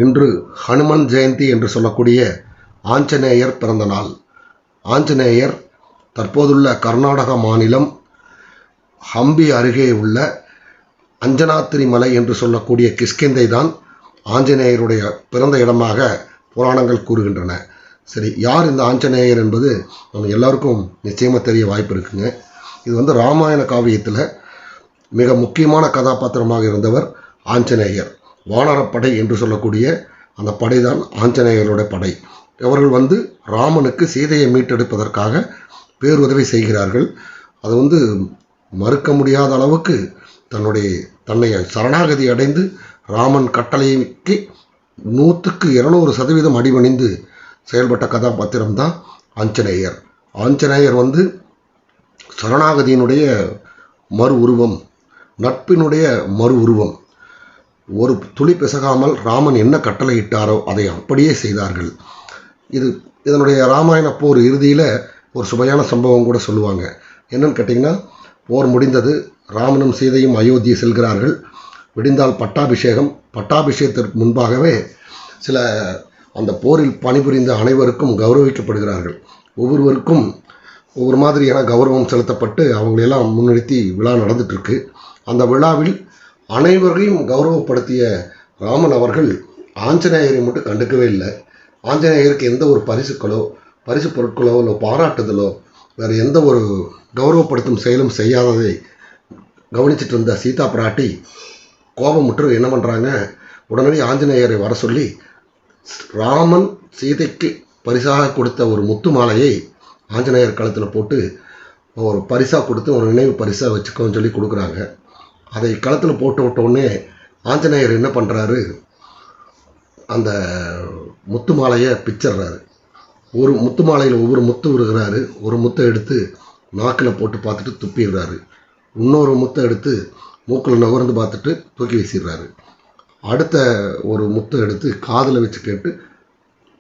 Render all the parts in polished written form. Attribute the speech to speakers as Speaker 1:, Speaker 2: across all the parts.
Speaker 1: இன்று ஹனுமன் ஜெயந்தி என்று சொல்லக்கூடிய ஆஞ்சநேயர் பிறந்த நாள். ஆஞ்சநேயர் தற்போதுள்ள கர்நாடக மாநிலம் ஹம்பி அருகே உள்ள அஞ்சனாத்திரி மலை என்று சொல்லக்கூடிய கிஷ்கிந்தை தான் ஆஞ்சநேயருடைய பிறந்த இடமாக புராணங்கள் கூறுகின்றன. சரி, யார் இந்த ஆஞ்சநேயர் என்பது நம்ம எல்லாருக்கும் நிச்சயமாக தெரிய வாய்ப்பு இருக்குங்க. இது ராமாயண காவியத்தில் மிக முக்கியமான கதாபாத்திரமாக இருந்தவர் ஆஞ்சநேயர். வானரப்படை என்று சொல்லக்கூடிய அந்த படை தான் ஆஞ்சநேயருடைய படை. இவர்கள் ராமனுக்கு சீதையை மீட்டெடுப்பதற்காக பேருதவி செய்கிறார்கள். அது மறுக்க முடியாத அளவுக்கு தன்னை சரணாகதி அடைந்து ராமன் கட்டளைக்கு 100க்கு 200% அடிபணிந்து செயல்பட்ட கதாபாத்திரம் தான் ஆஞ்சநேயர். ஆஞ்சநேயர் சரணாகதியினுடைய மறு உருவம், நட்பினுடைய மறு உருவம். ஒரு துளி பிசகாமல் ராமன் என்ன கட்டளையிட்டாரோ அதை அப்படியே செய்தார்கள். இதனுடைய ராமாயண போர் இறுதியில் ஒரு சுவையான சம்பவம் கூட சொல்லுவாங்க. என்னன்னு கேட்டிங்கன்னா, போர் முடிந்தது, ராமனும் சீதையும் அயோத்தி செல்கிறார்கள். விடிந்தால் பட்டாபிஷேகத்திற்கு முன்பாகவே சில அந்த போரில் பணிபுரிந்த அனைவருக்கும் கௌரவிக்கப்படுகிறார்கள். ஒவ்வொருவருக்கும் ஒவ்வொரு மாதிரியான கௌரவம் செலுத்தப்பட்டு அவங்களெல்லாம் முன்னிறுத்தி விழா நடந்துட்டுருக்கு. அந்த விழாவில் அனைவரையும் கௌரவப்படுத்திய ராமன் அவர்கள் ஆஞ்சநேயரை மட்டும் கண்டுக்கவே இல்லை. ஆஞ்சநேயருக்கு எந்த ஒரு பரிசு பொருட்களோ இல்லை பாராட்டுதலோ வேறு எந்த ஒரு கௌரவப்படுத்தும் செயலும் செய்யாததை கவனிச்சிட்டு இருந்த சீதா பிராட்டி கோபமுற்று என்ன பண்ணுறாங்க, உடனடி ஆஞ்சநேயரை வர சொல்லி ராமன் சீதைக்கு பரிசாக கொடுத்த ஒரு முத்து மாலையை ஆஞ்சநேயர் கழுத்தில் போட்டு ஒரு பரிசாக கொடுத்து ஒரு நினைவு பரிசாக வச்சுக்கோன்னு சொல்லி கொடுக்குறாங்க. அதை கழுத்தில் போட்டு விட்டோடனே ஆஞ்சநேயர் என்ன பண்ணுறாரு, அந்த முத்து மாலையை பிச்சிடுறாரு. ஒரு முத்து மாலையில் ஒவ்வொரு முத்து விடுகிறாரு. ஒரு முத்தை எடுத்து நாக்கில் போட்டு பார்த்துட்டு துப்பிடுறாரு. இன்னொரு முத்தை எடுத்து மூக்கில் நுகர்ந்து பார்த்துட்டு தூக்கி வீசிடுறாரு. அடுத்த ஒரு முத்தை எடுத்து காதில் வச்சு கேட்டு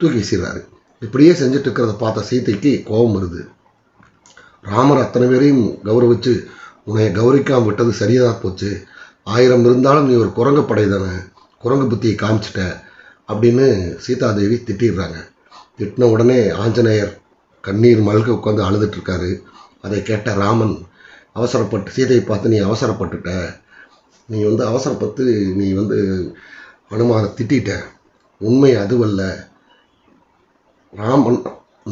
Speaker 1: தூக்கி வீசிடுறாரு. இப்படியே செஞ்சுட்டு இருக்கிறத பார்த்த சீதைக்கு கோபம் வருது. ராமர் அத்தனை பேரையும் கௌரவிச்சு உன்னை கௌரிக்காமல் விட்டது சரியாக போச்சு, 1000 இருந்தாலும் நீ ஒரு குரங்கு படை தானே, குரங்கு புத்தியை காமிச்சிட்ட அப்படின்னு சீதாதேவி திட்டிடுறாங்க. திட்டின உடனே ஆஞ்சநேயர் கண்ணீர் மல்க உட்காந்து அழுதுட்டுருக்காரு. அதை கேட்ட ராமன் அவசரப்பட்டு சீதையை பார்த்து, நீ அவசரப்பட்டுட்ட, நீ அவசரப்பட்டு நீ அனுமான திட்டிட்ட, உண்மை அதுவல்ல. ராமன்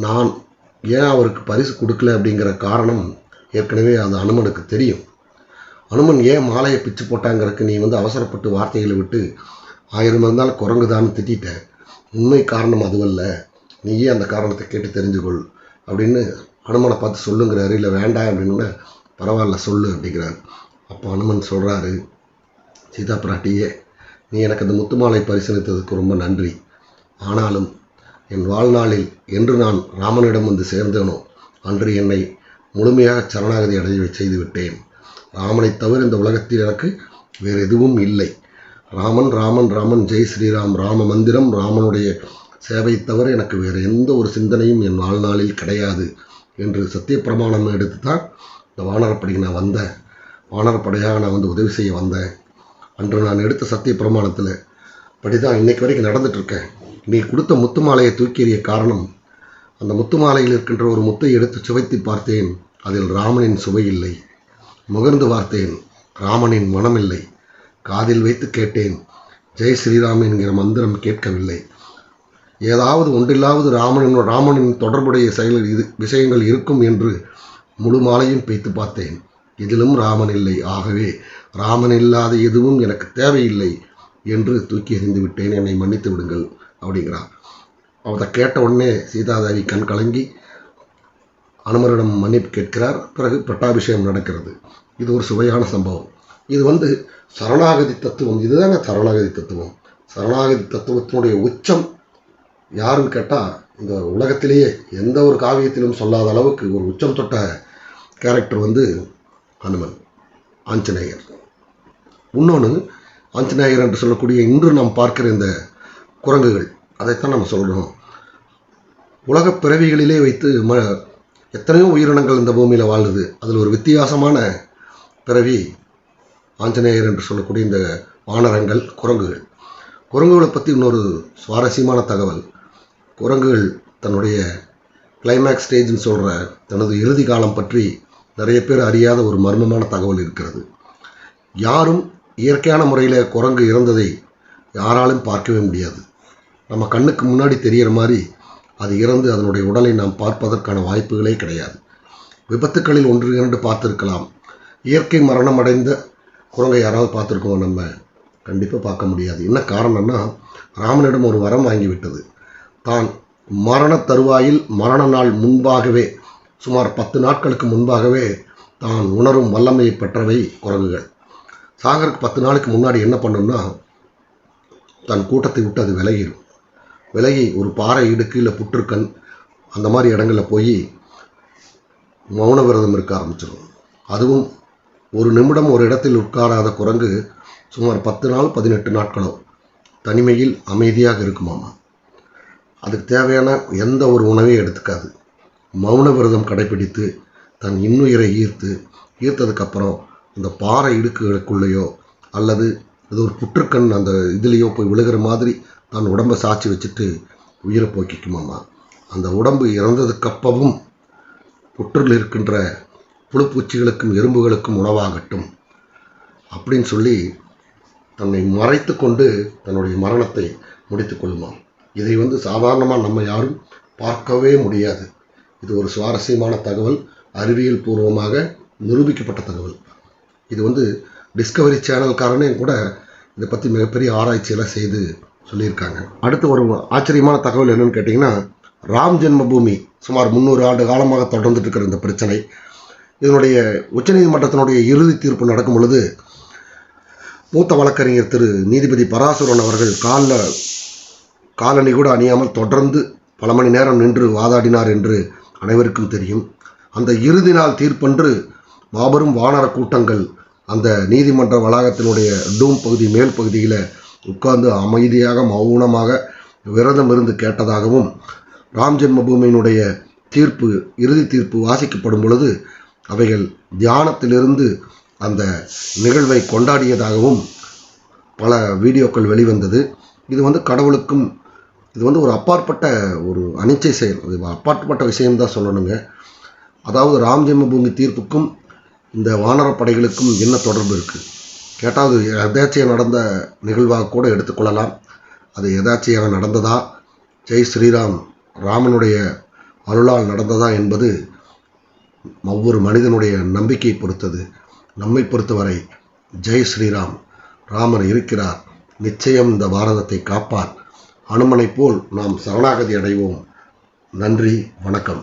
Speaker 1: நான் ஏன் அவருக்கு பரிசு கொடுக்கல அப்படிங்கிற காரணம் ஏற்கனவே அது அனுமனுக்கு தெரியும். அனுமன் ஏன் மாலையை பிச்சு போட்டாங்கிறதுக்கு நீ அவசரப்பட்டு வார்த்தைகளை விட்டு 1000 இருந்தாலும் குரங்குதான்னு திட்டிட்ட, உண்மை காரணம் அதுவல்ல, நீயே அந்த காரணத்தை கேட்டு தெரிஞ்சுக்கொள் அப்படின்னு அனுமனை பார்த்து சொல்லுங்கிறாரு. இல்லை வேண்டாம் அப்படின்னு, பரவாயில்ல சொல்லு அப்படிங்கிறாரு. அப்போ அனுமன் சொல்கிறாரு, சீதா பிராட்டியே, நீ எனக்கு அந்த முத்து மாலை பரிசளித்ததுக்கு ரொம்ப நன்றி. ஆனாலும் என் வாழ்நாளில் என்று நான் ராமனிடம் சேர்ந்தேனோ அன்று என்னை முழுமையாக சரணாகதி அடைய செய்து விட்டேன். ராமனை தவிர இந்த உலகத்தில் எனக்கு வேறு எதுவும் இல்லை. ராமன் ராமன் ராமன் ஜெய் ஸ்ரீராம், ராம மந்திரம், ராமனுடைய சேவை தவிர எனக்கு வேறு எந்த ஒரு சிந்தனையும் என் வாழ்நாளில் கிடையாது என்று சத்திய பிரமாணம் எடுத்து தான் இந்த வானரப்படைக்கு நான் வந்தேன். வானரப்படையாக நான் உதவி செய்ய வந்தேன். அன்று நான் எடுத்த சத்திய பிரமாணத்தில் படிதான் இன்னைக்கு வரைக்கும் நடந்துட்டுருக்கேன். நீ கொடுத்த முத்து மாலையை தூக்கி எறிய காரணம், அந்த முத்து மாலையில் இருக்கின்ற ஒரு முத்தை எடுத்து சுவைத்து பார்த்தேன், அதில் ராமனின் சுவை இல்லை. முகர்ந்து பார்த்தேன், ராமனின் மனமில்லை. காதில் வைத்து கேட்டேன், ஜெய் ஸ்ரீராம் என்கிற மந்திரம் கேட்கவில்லை. ஏதாவது ஒன்றில்லாவது ராமனின் தொடர்புடைய விஷயங்கள் இருக்கும் என்று முழு மாலையும் பேய்த்து பார்த்தேன். இதிலும் ராமன் இல்லை. ஆகவே ராமன் இல்லாத எதுவும் எனக்கு தேவையில்லை என்று தூக்கி எறிந்து விட்டேன், என்னை மன்னித்து விடுங்கள் அப்படிங்கிறார். அவரை கேட்ட உடனே சீதாதேவி கண் கலங்கி அனுமரிடம் மன்னிப்பு கேட்கிறார். பிறகு பட்டாபிஷேகம் நடக்கிறது. இது ஒரு சுவையான சம்பவம். இது சரணாகதி தத்துவம். இதுதாங்க சரணாகதி தத்துவம். சரணாகதி தத்துவத்தினுடைய உச்சம் யாருன்னு கேட்டால், இந்த உலகத்திலேயே எந்த ஒரு காவியத்திலும் சொல்லாத அளவுக்கு ஒரு உச்சம் தொட்ட கேரக்டர் ஹனுமன், ஆஞ்சநேயர். இன்னொன்று, ஆஞ்சநேயர் என்று சொல்லக்கூடிய இன்று நாம் பார்க்கிற இந்த குரங்குகள், அதைத்தான் நம்ம சொல்கிறோம். உலகப் பிறவிகளிலே வைத்து எத்தனையோ உயிரினங்கள் இந்த பூமியில் வாழுது. அதில் ஒரு வித்தியாசமான பிறவி ஆஞ்சநேயர் என்று சொல்லக்கூடிய இந்த வானரங்கள், குரங்குகள். குரங்குகளை பற்றி இன்னொரு சுவாரஸ்யமான தகவல். குரங்குகள் தன்னுடைய கிளைமேக்ஸ் ஸ்டேஜ்னு சொல்கிற தனது இறுதி காலம் பற்றி நிறைய பேர் அறியாத ஒரு மர்மமான தகவல் இருக்கிறது. யாரும் இயற்கையான முறையில் குரங்கு இறந்ததை யாராலும் பார்க்கவே முடியாது. நம்ம கண்ணுக்கு முன்னாடி தெரிகிற மாதிரி அது இறந்து அதனுடைய உடலை நாம் பார்ப்பதற்கான வாய்ப்புகளே கிடையாது. விபத்துக்களில் 1-2 பார்த்துருக்கலாம். இயற்கை மரணம் அடைந்த குரங்கை யாராவது பார்த்துருக்கோம்? நம்ம கண்டிப்பாக பார்க்க முடியாது. என்ன காரணம்னா, ராமனிடம் ஒரு வரம் வாங்கிவிட்டது. தான் மரண தருவாயில் மரண நாள் முன்பாகவே, சுமார் 10 நாட்களுக்கு முன்பாகவே தான் உணரும் வல்லமையை பெற்றவை குரங்குகள். சாகருக்கு 10 நாளுக்கு முன்னாடி என்ன பண்ணும்னா, தன் கூட்டத்தை விட்டு அது விலகி ஒரு பாறை இடுக்கு இல்லை புற்றுக்கண் அந்த மாதிரி இடங்களில் போய் மௌன விரதம் இருக்க ஆரம்பிச்சிடும். அதுவும் ஒரு நிமிடம் ஒரு இடத்தில் உட்காராத குரங்கு சுமார் 10 நாள் 18 நாட்களோ தனிமையில் அமைதியாக இருக்குமாமா. அதுக்கு தேவையான எந்த ஒரு உணவையும் எடுத்துக்காது. மௌன விரதம் கடைபிடித்து தன் இன்னுயிரை ஈர்த்ததுக்கப்புறம் அந்த பாறை இடுக்குகளுக்குள்ளேயோ அல்லது இது ஒரு புற்றுக்கண் அந்த இதுலேயோ போய் விழுகிற மாதிரி தன் உடம்பை சாட்சி வச்சுட்டு உயிரை போக்கிக்குமாமா. அந்த உடம்பு இறந்ததுக்கப்பவும் புற்றில் இருக்கின்ற புழுப்பூச்சிகளுக்கும் எறும்புகளுக்கும் உணவாகட்டும் அப்படின்னு சொல்லி தன்னை மறைத்து கொண்டு தன்னுடைய மரணத்தை முடித்து கொள்ளுமாம். இதை சாதாரணமாக நம்ம யாரும் பார்க்கவே முடியாது. இது ஒரு சுவாரஸ்யமான தகவல், அறிவியல் பூர்வமாக நிரூபிக்கப்பட்ட தகவல். இது டிஸ்கவரி சேனல்காரனே கூட இதை பற்றி மிகப்பெரிய ஆராய்ச்சியெல்லாம் செய்து சொல்லியிருக்காங்க. அடுத்து ஒரு ஆச்சரியமான தகவல் என்னன்னு கேட்டிங்கன்னா, ராம் ஜென்மபூமி சுமார் 300 ஆண்டு காலமாக தொடர்ந்துட்டு இருக்கிற இந்த பிரச்சனை, இதனுடைய உச்சநீதிமன்றத்தினுடைய இறுதி தீர்ப்பு நடக்கும் பொழுது மூத்த வழக்கறிஞர் திரு நீதிபதி பராசுரன் அவர்கள் காலணி கூட அணியாமல் தொடர்ந்து பல மணி நேரம் நின்று வாதாடினார் என்று அனைவருக்கும் தெரியும். அந்த இறுதி நாள் தீர்ப்பன்று மாபெரும் வானர கூட்டங்கள் அந்த நீதிமன்ற வளாகத்தினுடைய டூம் பகுதி மேல் பகுதியில் உட்கார்ந்து அமைதியாக மௌனமாக விரதம் இருந்து கேட்டதாகவும், ராம் ஜென்மபூமியினுடைய இறுதி தீர்ப்பு வாசிக்கப்படும் பொழுது அவைகள் தியானத்திலிருந்து அந்த நிகழ்வை கொண்டாடியதாகவும் பல வீடியோக்கள் வெளிவந்தது. இது கடவுளுக்கும் இது ஒரு அப்பாற்பட்ட ஒரு அனிச்சை செயல், அது அப்பாற்பட்ட விஷயம்தான் சொல்லணுங்க. அதாவது ராம் ஜென்மபூமி தீர்ப்புக்கும் இந்த வானரப்படைகளுக்கும் என்ன தொடர்பு இருக்குது கேட்டால், அது எதாச்சியாக நடந்த நிகழ்வாக கூட எடுத்துக்கொள்ளலாம். அது எதாச்சியாக நடந்ததா, ஜெய் ஸ்ரீராம் ராமனுடைய அருளால் நடந்ததா என்பது ஒவ்வொரு மனிதனுடைய நம்பிக்கையை பொறுத்தது. நம்மை பொறுத்தவரை ஜெய் ஸ்ரீராம், ராமர் இருக்கிறார், நிச்சயம் இந்த பாரதத்தை காப்பார். அனுமனை போல் நாம் சரணாகதி அடைவோம். நன்றி, வணக்கம்.